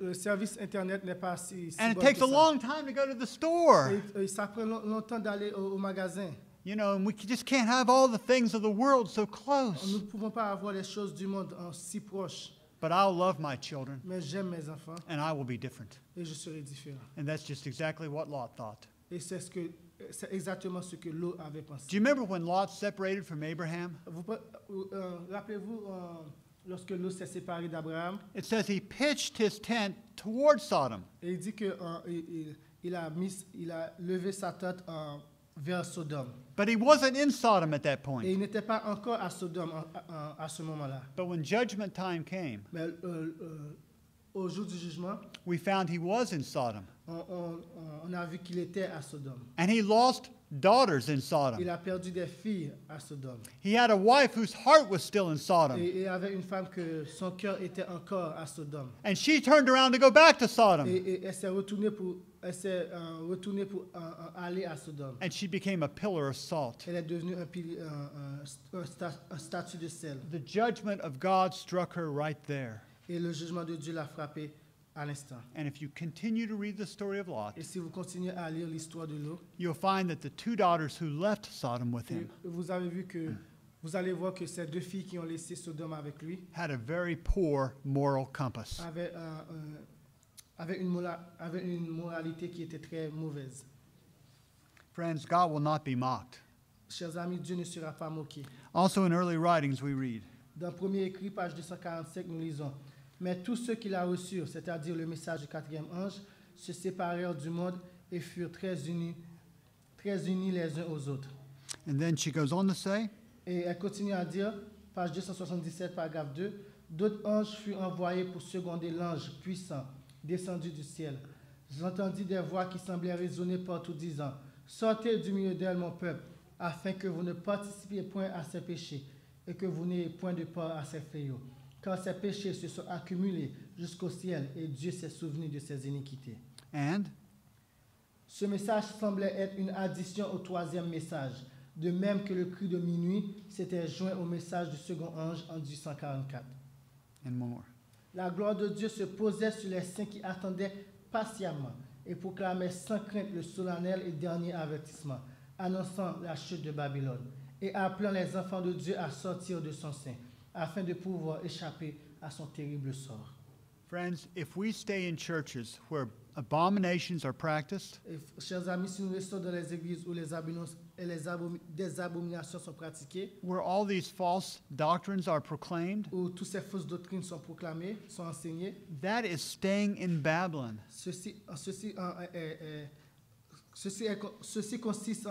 Le service Internet n'est pas si And it bon takes que a ça. long time to go to the store. Et ça prend longtemps d'aller au magasin. You know, and we just can't have all the things of the world so Nous close. ne pouvons pas avoir les choses du monde si proches. But I'll love my children, Mais j'aime mes enfants and I will be different. et je serai différent. And that's just exactly what Lot thought. Et c'est exactement ce que Lot avait pensé. Do you remember when Lot separated from Abraham? Rappelez-vous lorsque Lot s'est séparé d'Abraham, It says he pitched his tent toward Sodom. et il dit que il a levé sa tête vers Sodome. But he wasn't in Sodom at that Et point. il n'était pas encore à Sodome à ce moment-là. But when judgment time came, Mais au jour du jugement, we found he was in Sodom. on a vu qu'il était à Sodome. And he lost daughters in Sodom. Il a perdu des filles à Sodome. He had a wife whose heart was still in Sodom. Et il avait une femme que son cœur était encore à Sodome. And she turned around to go back to Sodom. Et elle s'est retournée pour aller à Sodome. And she became a pillar of salt. Elle est devenue un statue de sel. The judgment of God struck her right there. Et le jugement de Dieu l'a frappée à l'instant. And if you continue to read the story of Lot, Et si vous continuez à lire l'histoire de Lot, you'll find that the two daughters who left Sodom with him vous allez voir que ces deux filles qui ont laissé Sodome avec lui had a very poor moral compass. avaient une moralité qui était très mauvaise. Friends, God will not be mocked. Chers amis, Dieu ne sera pas moqué. Also in early writings we read, Dans le premier écrit, page 245, nous lisons « Mais tous ceux qui la reçurent, c'est-à-dire le message du quatrième ange, se séparèrent du monde et furent très unis les uns aux autres. » and then she goes on to say, Et elle continue à dire, page 277, paragraphe 2, « D'autres anges furent envoyés pour seconder l'ange puissant, descendu du ciel. J'entendis des voix qui semblaient résonner partout, disant, « Sortez du milieu d'elle, mon peuple, afin que vous ne participiez point à ses péchés, et que vous n'ayez point de part à ses fléaux. Car ses péchés se sont accumulés jusqu'au ciel, et Dieu s'est souvenu de ses iniquités. » and Ce message semblait être une addition au troisième message, de même que le cri de minuit s'était joint au message du second ange en 1844. and more. La gloire de Dieu se posait sur les saints qui attendaient patiemment et proclamaient sans crainte le solennel et dernier avertissement, annonçant la chute de Babylone et appelant les enfants de Dieu à sortir de son sein, afin de pouvoir échapper à son terrible sort. Friends, if we stay in churches where abominations are practiced, Et, chers amis, si nous restons dans les églises où des abominations sont pratiquées, where all these false doctrines are proclaimed, où toutes ces fausses doctrines sont proclamées, sont enseignées, that is staying in Babylon. ceci consiste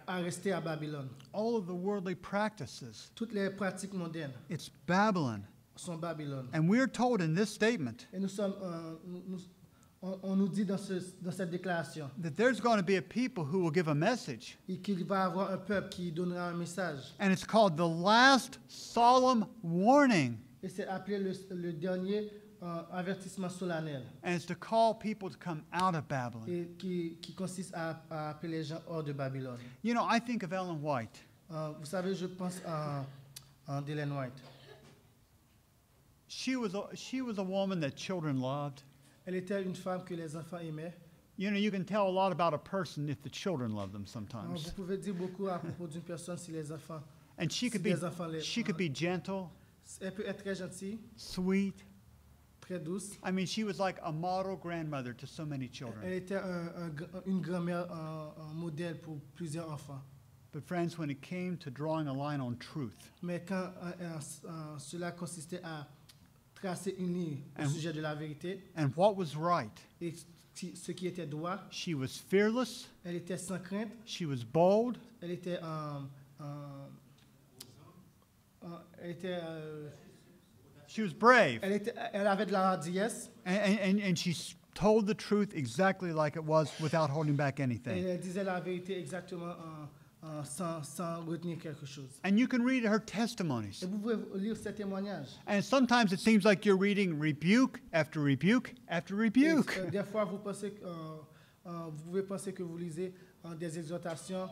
à rester à Babylone. All of the worldly practices, Toutes les pratiques mondaines it's Babylon. sont Babylone. And we're told in this statement Et on nous dit dans cette déclaration that there's going to be a people who will give a message. qu'il va y avoir un peuple qui donnera un message. And it's called the last solemn warning. Et c'est appelé le dernier avertissement solennel. And it's to call people to come out of Babylon. Et qui consiste à appeler les gens hors de Babylone. You know, I think of Ellen White. Vous savez, je pense à Ellen White. She was a woman that children loved. Elle était une femme que les enfants aimaient. You know, you can tell a lot about a person if the children love them Vous sometimes. pouvez dire beaucoup à propos d'une personne si les enfants. And she could be gentle, Elle peut être très gentille, sweet. très douce. I mean, she was like a model grandmother to so many children. Elle était une grand-mère un modèle pour plusieurs enfants. But friends, when it came to drawing a line on truth, Mais quand cela consistait à tracer une ligne au sujet de la vérité and what was right, et ce qui était droit, she was fearless, elle était sans crainte, she was bold, elle était she was brave, elle avait de la hardiesse and she told the truth exactly like it was without holding back et anything. elle disait la vérité exactement sans retenir quelque chose. And you can read her testimonies. Et vous pouvez lire ces témoignages. And sometimes it seems like you're reading rebuke after rebuke after rebuke. Des fois, vous pouvez penser que vous lisez des exhortations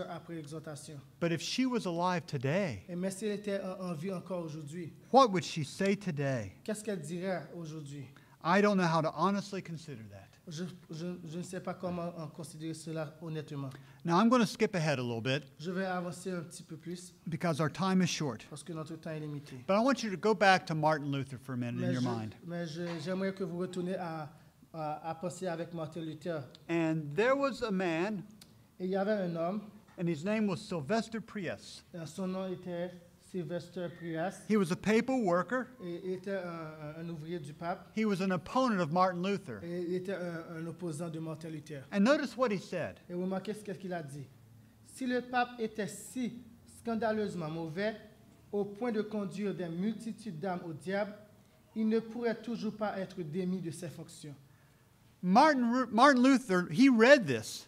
après exhortations. But if she was alive today, Mais si elle était en vie encore aujourd'hui, what would she say today? qu'est-ce qu'elle dirait aujourd'hui? I don't know how to honestly consider that. Je ne sais pas comment considérer cela honnêtement. Now I'm going to skip ahead a little bit Je vais avancer un petit peu plus because our time is short. parce que notre temps est limité. But I want you to go back to Martin Luther for a minute in your mind. J'aimerais que vous retourniez à penser avec Martin Luther. And there was a man, Et il y avait un homme, and his name was Sylvester Prius. son nom était Sylvester Prius. He was a papal worker. Et il était un ouvrier du pape. He was an opponent of Martin Luther. Et il était un opposant de Martin Luther. And notice what he said. Et remarquez ce qu'il a dit. Si le pape était si scandaleusement mauvais au point de conduire des multitudes d'âmes au diable, il ne pourrait toujours pas être démis de ses fonctions. Martin Luther, he read this,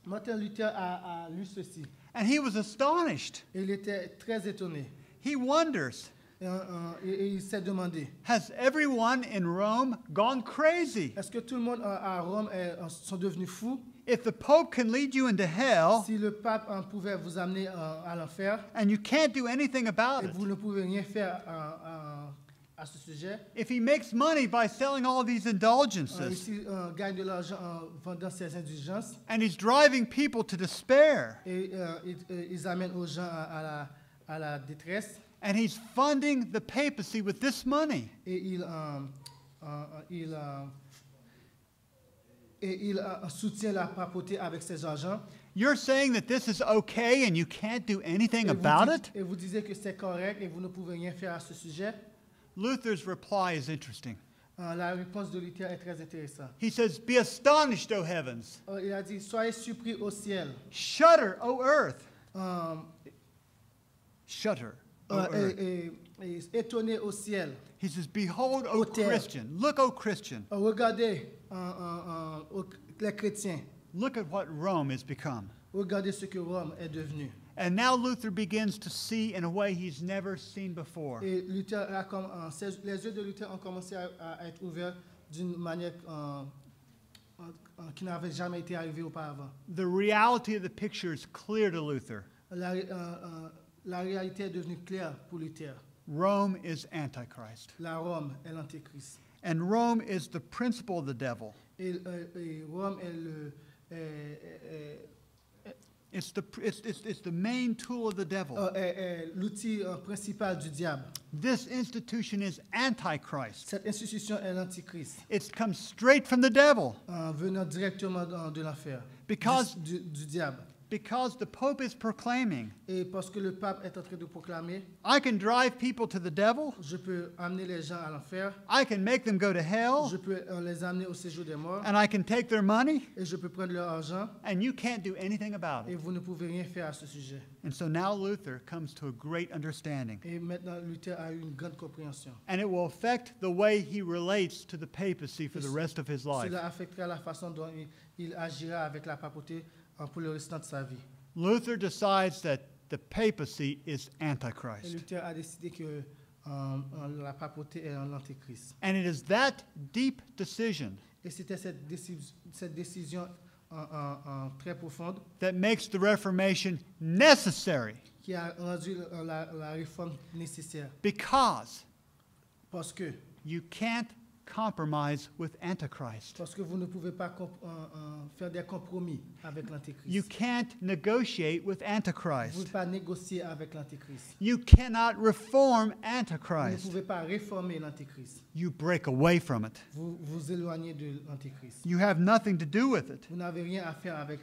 Martin Luther a lu ceci and he was astonished. et il était très étonné. He wonders, Et il s'est demandé, has everyone in Rome gone crazy? est-ce que tout le monde à Rome sont devenus fous? If the Pope can lead you into hell, Si le pape pouvait vous amener à l'enfer and you can't do anything about et it, vous ne pouvez rien faire à ce sujet, if he makes money by selling all these indulgences, ici gagne de l'argent en vendant ses indulgences and he's driving people to despair, et ils amènent aux gens à la détresse and he's funding the papacy with this money, et il soutient la papauté avec ses argents. you're saying that this is okay and you can't do anything Et about it? et vous disiez que c'est correct et vous ne pouvez rien faire à ce sujet. Luther's reply is interesting. La réponse de Luther est très intéressante. He says, "Be astonished, O heavens. Il a dit, soyez surpris au ciel. Shudder, O earth." Euh, Shudder, O earth. et étonné au ciel. He says, "Behold, O Au terre. Christian. Look, O Christian. Regardez les chrétiens. Look at what Rome has become." Regardez ce que Rome est devenu. And now Luther begins to see in a way he's never seen before. Et Luther les yeux de Luther ont commencé à être ouverts d'une manière qui n'avait jamais été arrivée auparavant. The reality of the picture is clear to Luther. La réalité est devenue claire pour Luther. Rome is Antichrist. La Rome est l'antéchrist. And Rome is the principle of the devil. Et Rome est It's the main tool of the devil. l'outil principal du diable. This institution is Antichrist. Cette institution est l'antichrist, It comes straight from the devil venant directement de l'enfer, Because- du diable. because the Pope is proclaiming, Et parce que le pape est en train de proclamer, I can drive people to the devil, je peux amener les gens à l'enfer, I can make them go to hell, je peux les amener au séjour des morts, and I can take their money, et je peux prendre leur argent, and you can't do anything about et it. vous ne pouvez rien faire à ce sujet. And so now Luther comes to a great understanding. Et maintenant, Luther a eu une grande compréhension. And it will affect the way he relates to the papacy for the rest of his life. Cela affectera la façon dont il agira avec la papauté pour le restant de sa vie. Luther decides that the papacy is Et Antichrist. Luther a décidé que la papauté est l'antéchrist. And it is that deep decision Et c'était cette décision très profonde that makes the Reformation necessary qui a rendu la réforme nécessaire. because Parce que compromise with Antichrist. vous ne pouvez pas faire des compromis avec You l'antéchrist. can't negotiate with Vous ne Antichrist. pouvez pas négocier avec l'antéchrist. You cannot reform Vous ne Antichrist. pouvez pas réformer l'antéchrist. You break away from it. Vous vous éloignez de l'antéchrist. You have nothing to do with it. Vous n'avez rien à faire avec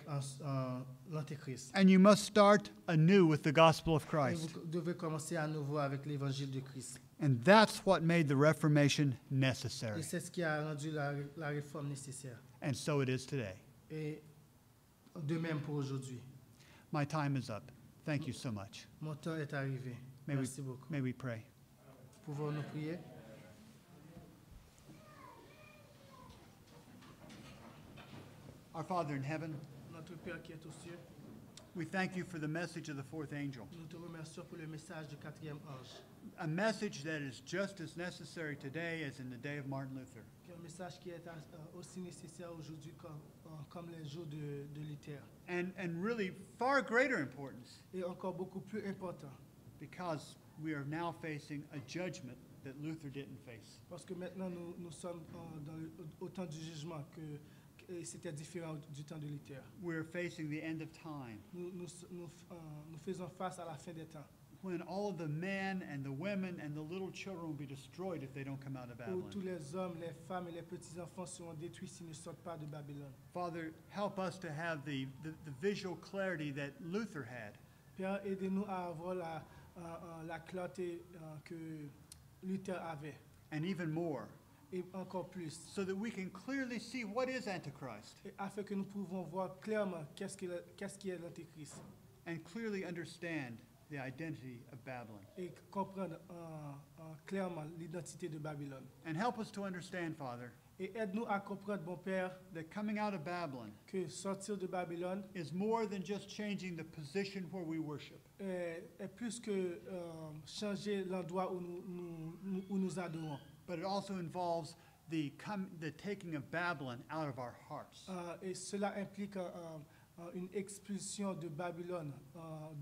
l'antéchrist. And you must start anew with the gospel of Et Christ. vous devez commencer à nouveau avec l'évangile de Christ. And that's what made the Reformation Et necessary. c'est ce qui a rendu la réforme nécessaire. And so it is today. Et de même pour aujourd'hui. My time is up. Thank you so much. Mon temps est arrivé. May we, Merci beaucoup. may we pray. Pouvons-nous prier? Our Father in heaven, Notre Père qui est aux cieux, we thank you for the message of the fourth angel, nous te remercions pour le message du quatrième ange. a message that is just as necessary today as in the day of Martin Luther. Un message qui est aussi nécessaire aujourd'hui comme les jours de Luther. And really far greater importance Et encore beaucoup plus important, because we are now facing a judgment that Luther didn't face. parce que maintenant nous sommes au temps du jugement que c'était différent du temps de Luther. We're facing the end of time Nous faisons face à la fin des temps, when all of the men and the women and the little children will be destroyed if they don't come out of où tous Babylon. les hommes, les femmes et les petits-enfants seront détruits s'ils ne sortent pas de Babylone. Father, help us to have the visual clarity that Luther had. Père, aidez-nous à avoir la clarté que Luther avait, And even more, et encore plus, so that we can clearly see what is Antichrist et afin que nous pouvons voir clairement qu'est-ce qui est l'antéchrist, and clearly understand the identity of Babylon. et comprendre clairement l'identité de Babylone. And help us to understand, Father, Et aide-nous à comprendre, mon Père, that coming out of Babylon que sortir de Babylone is more than just changing the position where we worship. est plus que changer l'endroit où nous adorons. But it also involves the taking of Babylon out of our hearts. Et cela implique une expulsion de Babylone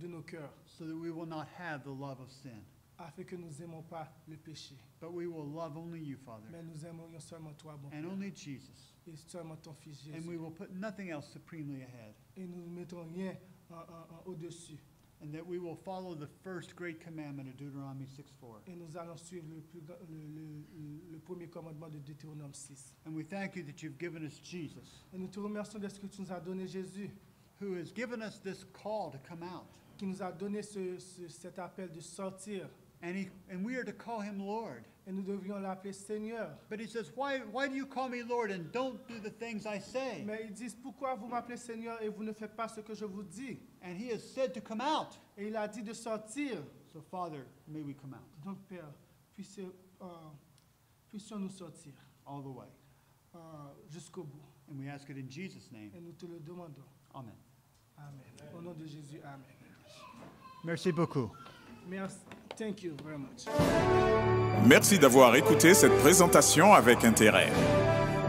de nos cœurs, So that we will not have the love of sin. afin que nous n'aimons pas le péché. But we will love only you, Father, Mais nous aimerions seulement toi, bon and Père, only Jesus. et seulement ton Fils And we Jésus. will put nothing else supremely ahead. Et nous ne mettrons rien au-dessus. And that we will follow the first great commandment of Deuteronomy 6:4. Et nous allons suivre le premier commandement de Deutéronome 6. And we thank you that you've given us Jesus, Et nous te remercions de ce que tu nous as donné, Jésus, who has given us this call to come out. qui nous a donné cet appel de sortir. And we are to call him Lord. Et nous devrions l'appeler Seigneur. But he says, why do you call me Lord and don't do the things I say? Mais ils disent, pourquoi vous m'appelez Seigneur et vous ne faites pas ce que je vous dis? And he has said to come out. Et il a dit de sortir. So Father, may we come out Donc, Père, puissions-nous sortir all the way. jusqu'au bout. And we ask it in Jesus' name. Et nous te le demandons. Amen. Amen. Au nom de Jésus, Amen. Merci beaucoup. Merci. Thank you very much. Merci d'avoir écouté cette présentation avec intérêt.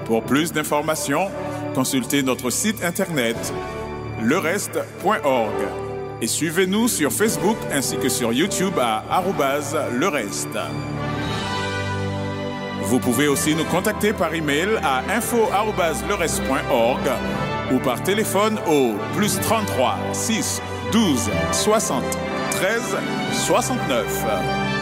Pour plus d'informations, consultez notre site internet lereste.org et suivez-nous sur Facebook ainsi que sur YouTube à @lereste. Vous pouvez aussi nous contacter par email à info@lereste.org ou par téléphone au +33 6 12 60 13 69.